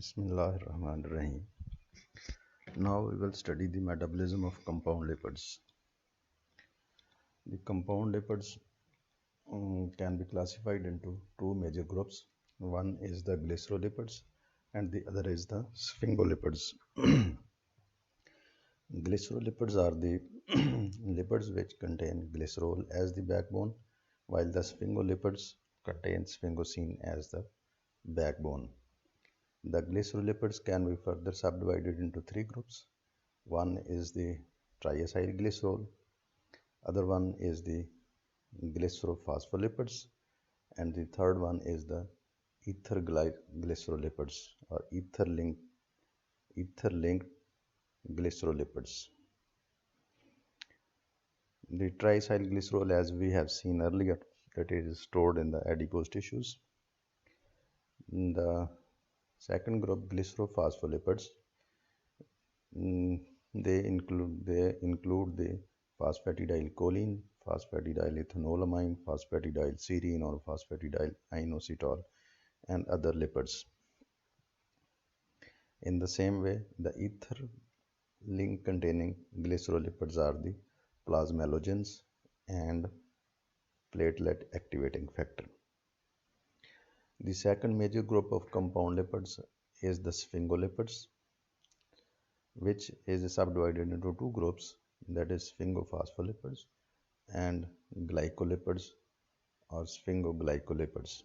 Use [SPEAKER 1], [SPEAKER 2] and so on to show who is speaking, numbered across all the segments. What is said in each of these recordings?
[SPEAKER 1] Bismillahirrahmanirrahim. Now we will study the metabolism of compound lipids. The compound lipids can be classified into two major groups. One is the glycerolipids and the other is the sphingolipids. Glycerolipids are the lipids which contain glycerol as the backbone, while the sphingolipids contain sphingosine as the backbone. The glycerolipids can be further subdivided into three groups. One is the triacyl glycerol, other one is the glycerophospholipids, and the third one is the ether glycerolipids or ether-linked glycerolipids. The triacyl glycerol, as we have seen earlier, that is stored in the adipose tissues. The second group, glycerophospholipids, they include the phosphatidylcholine, phosphatidylethanolamine, phosphatidylserine or phosphatidylinositol, and other lipids. In the same way, the ether link containing glycerolipids are the plasmalogens and platelet activating factor. The second major group of compound lipids is the sphingolipids, which is subdivided into two groups, that is sphingophospholipids and glycolipids or sphingoglycolipids.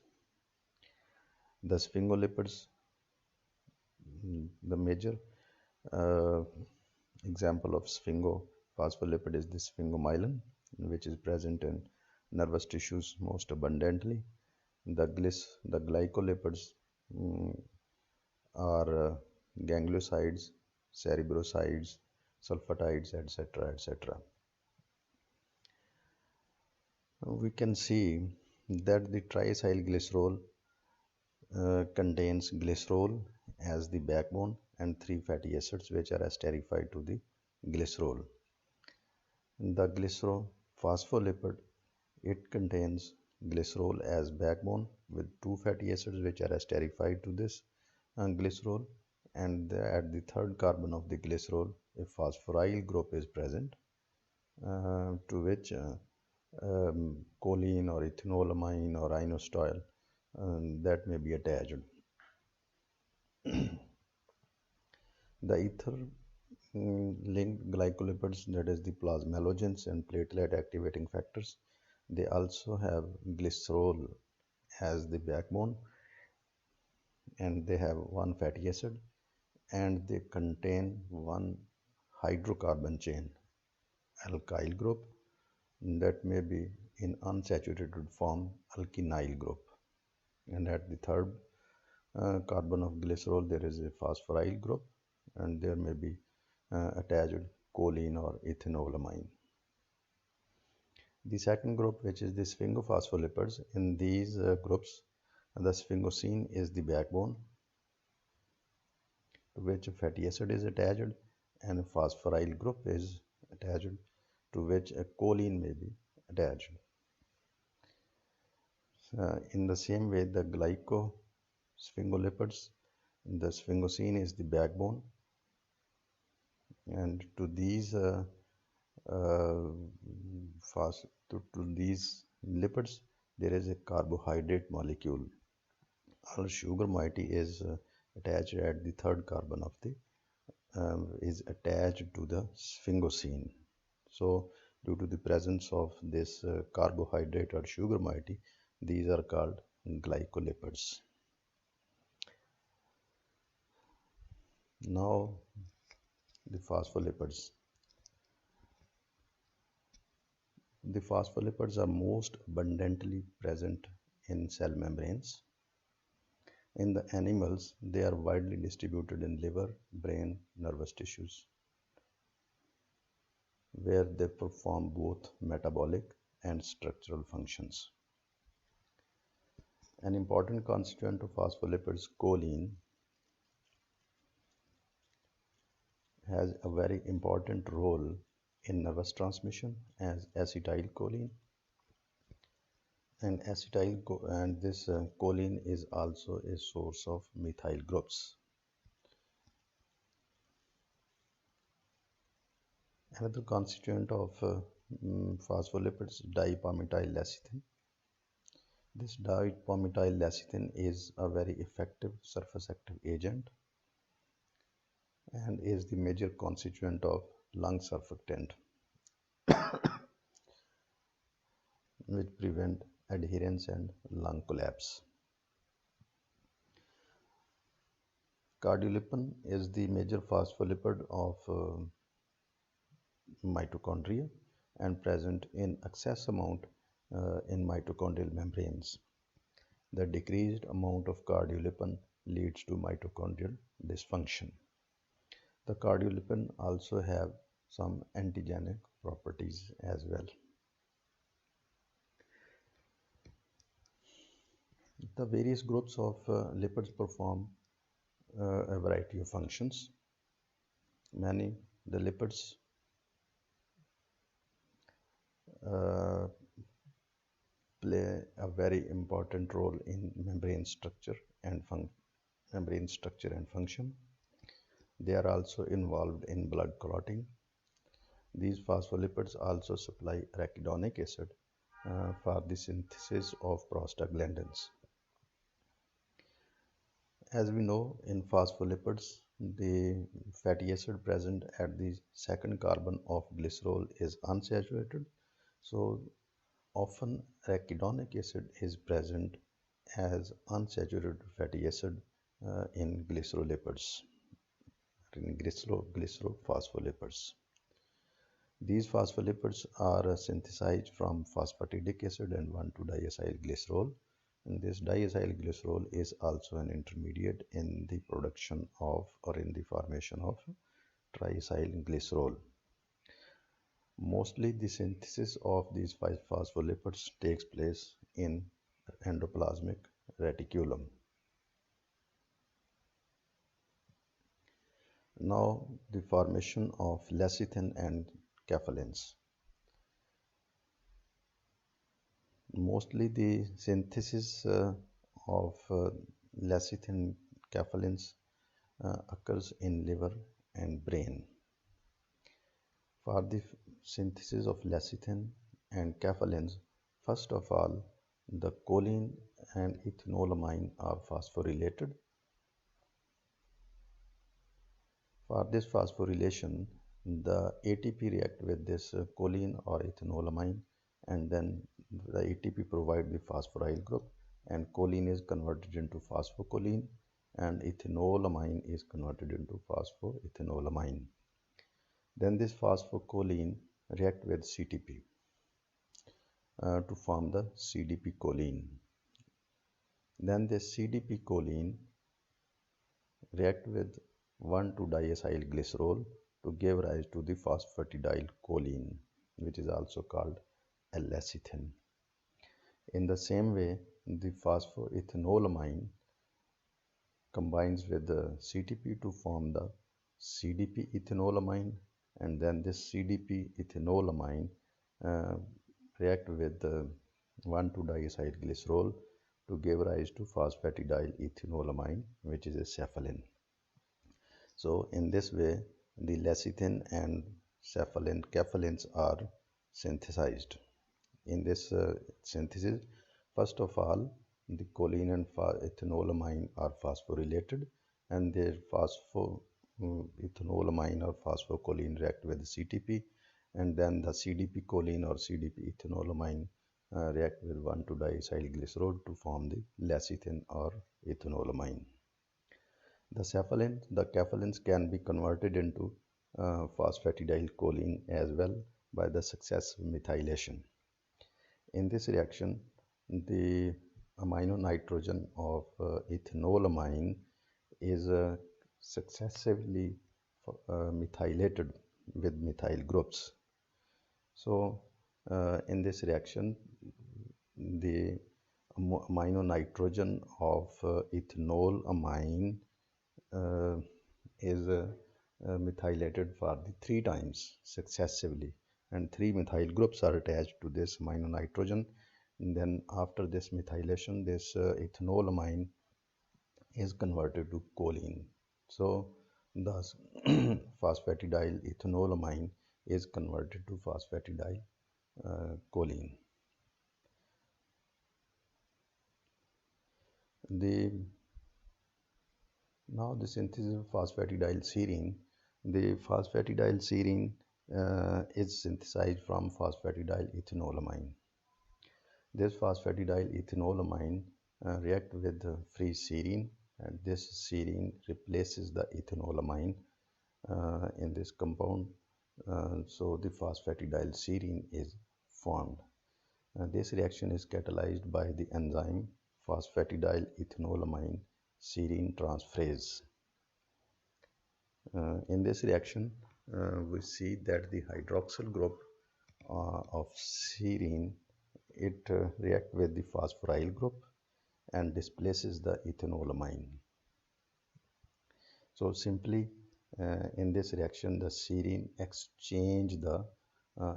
[SPEAKER 1] The sphingolipids, the major example of sphingophospholipid is the sphingomyelin, which is present in nervous tissues most abundantly. The glycolipids are gangliosides, cerebrosides, sulfatides, etc. We can see that the triacyl glycerol contains glycerol as the backbone and three fatty acids which are esterified to the glycerol. The glycerophospholipid, it contains glycerol as backbone with two fatty acids which are esterified to this glycerol, and at the third carbon of the glycerol a phosphoryl group is present to which choline or ethanolamine or inositol that may be attached. The ether-linked glycolipids, that is the plasmalogens and platelet activating factors, they also have glycerol as the backbone, and they have one fatty acid, and they contain one hydrocarbon chain, alkyl group, that may be in unsaturated form alkenyl group. And at the third carbon of glycerol there is a phosphoryl group, and there may be attached choline or ethanolamine. The second group, which is the sphingophospholipids, in these groups the sphingosine is the backbone to which a fatty acid is attached, and a phosphoryl group is attached to which a choline may be attached. In the same way, the glycosphingolipids, the sphingosine is the backbone, and to these lipids there is a carbohydrate molecule or sugar moiety is attached at the third carbon of the is attached to the sphingosine. So due to the presence of this carbohydrate or sugar moiety, these are called glycolipids. Now the phospholipids. The phospholipids are most abundantly present in cell membranes. In the animals, they are widely distributed in liver, brain, nervous tissues, where they perform both metabolic and structural functions. An important constituent of phospholipids, choline, has a very important role in nervous transmission as acetylcholine, and this choline is also a source of methyl groups. Another constituent of phospholipids, dipalmityllecithin. This dipalmityllecithin is a very effective surface active agent and is the major constituent of lung surfactant, which prevent adherence and lung collapse. Cardiolipin is the major phospholipid of mitochondria and present in excess amount in mitochondrial membranes. The decreased amount of cardiolipin leads to mitochondrial dysfunction. The cardiolipin also have some antigenic properties as well. The various groups of lipids perform a variety of functions. The lipids play a very important role in membrane structure and function. They are also involved in blood clotting. These phospholipids also supply arachidonic acid for the synthesis of prostaglandins. As we know, in phospholipids, the fatty acid present at the second carbon of glycerol is unsaturated. So often arachidonic acid is present as unsaturated fatty acid in glycerolipids, in glycerophospholipids. These phospholipids are synthesized from phosphatidic acid and 1,2-diacylglycerol. And this diacylglycerol is also an intermediate in the production of or in the formation of triacylglycerol. Mostly the synthesis of these phospholipids takes place in endoplasmic reticulum. Now the formation of lecithin and cephalins. Mostly the synthesis of lecithin cephalins occurs in liver and brain. For the synthesis of lecithin and cephalins, first of all, the choline and ethanolamine are phosphorylated. For this phosphorylation, the ATP react with this choline or ethanolamine, and then the ATP provide the phosphoryl group, and choline is converted into phosphocholine and ethanolamine is converted into phosphoethanolamine. Then this phosphocholine react with CTP to form the CDP-choline. Then this CDP-choline react with 1,2-diacylglycerol to give rise to the phosphatidylcholine, which is also called lecithin. In the same way, the phosphoethanolamine combines with the CTP to form the CDP-ethanolamine, and then this CDP-ethanolamine react with the 1,2-diacylglycerol to give rise to phosphatidylethanolamine, which is a cephalin. So in this way, the lecithin and cephalins are synthesized. In this synthesis, first of all, the choline and ethanolamine are phosphorylated, and their ethanolamine or phosphocholine react with CTP, and then the CDP-choline or CDP-ethanolamine react with 1,2-diacylglycerol to form the lecithin or ethanolamine. The cephalins can be converted into phosphatidylcholine as well by the successive methylation. In this reaction, the amino nitrogen of ethanolamine is successively methylated with methyl groups. So in this reaction, the amino nitrogen of ethanolamine is methylated for the 3 times successively, and 3 methyl groups are attached to this amino nitrogen. And then after this methylation, this ethanolamine is converted to choline. So thus phosphatidylethanolamine is converted to phosphatidylcholine. Now the synthesis of phosphatidylserine. The phosphatidylserine is synthesized from phosphatidylethanolamine. This phosphatidylethanolamine react with free serine, and this serine replaces the ethanolamine in this compound. So the phosphatidylserine is formed. This reaction is catalyzed by the enzyme phosphatidylethanolamine serine transferase. In this reaction, we see that the hydroxyl group of serine react with the phosphoryl group and displaces the ethanolamine. So simply in this reaction, the serine exchange the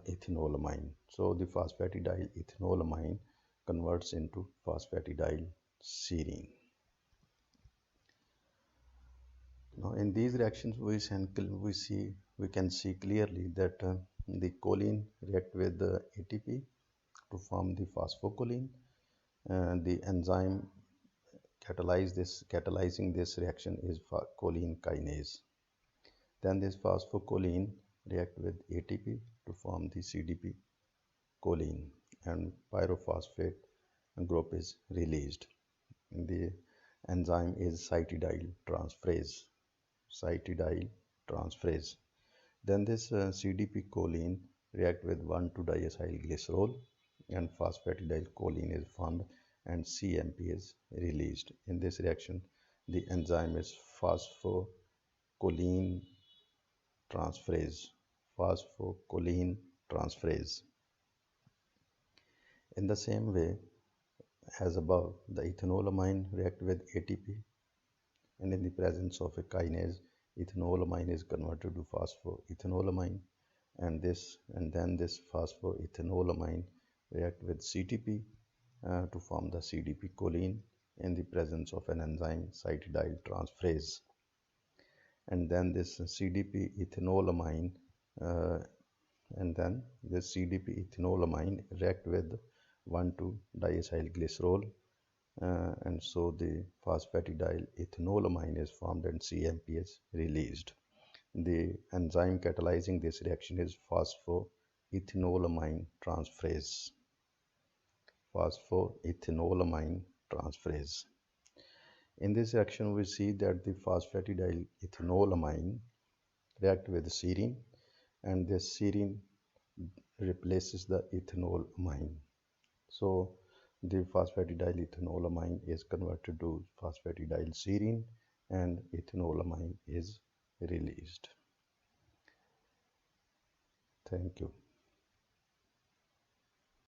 [SPEAKER 1] ethanolamine. So the phosphatidylethanolamine converts into phosphatidylserine. Now in these reactions we can see clearly that the choline react with the ATP to form the phosphocholine, and the enzyme catalyzing this reaction is choline kinase. Then this phosphocholine react with ATP to form the CDP-choline, and pyrophosphate group is released. The enzyme is cetidyltransferase. Then this CDP-choline react with 1,2-diacylglycerol, and phosphatidylcholine is formed and CMP is released. In this reaction, the enzyme is phosphocholine transferase. In the same way as above, the ethanolamine react with ATP, and in the presence of a kinase, ethanolamine is converted to phosphoethanolamine, and then this phosphoethanolamine react with CTP to form the CDP-choline in the presence of an enzyme cetidyltransferase. And then this CDP-ethanolamine react with 1,2-diacylglycerol, and so the phosphatidylethanolamine is formed and CMP is released. The enzyme catalyzing this reaction is phosphoethanolamine transferase. In this reaction, we see that the phosphatidylethanolamine react with serine, and this serine replaces the ethanolamine. So the phosphatidylethanolamine is converted to phosphatidylserine, and ethanolamine is released. Thank you.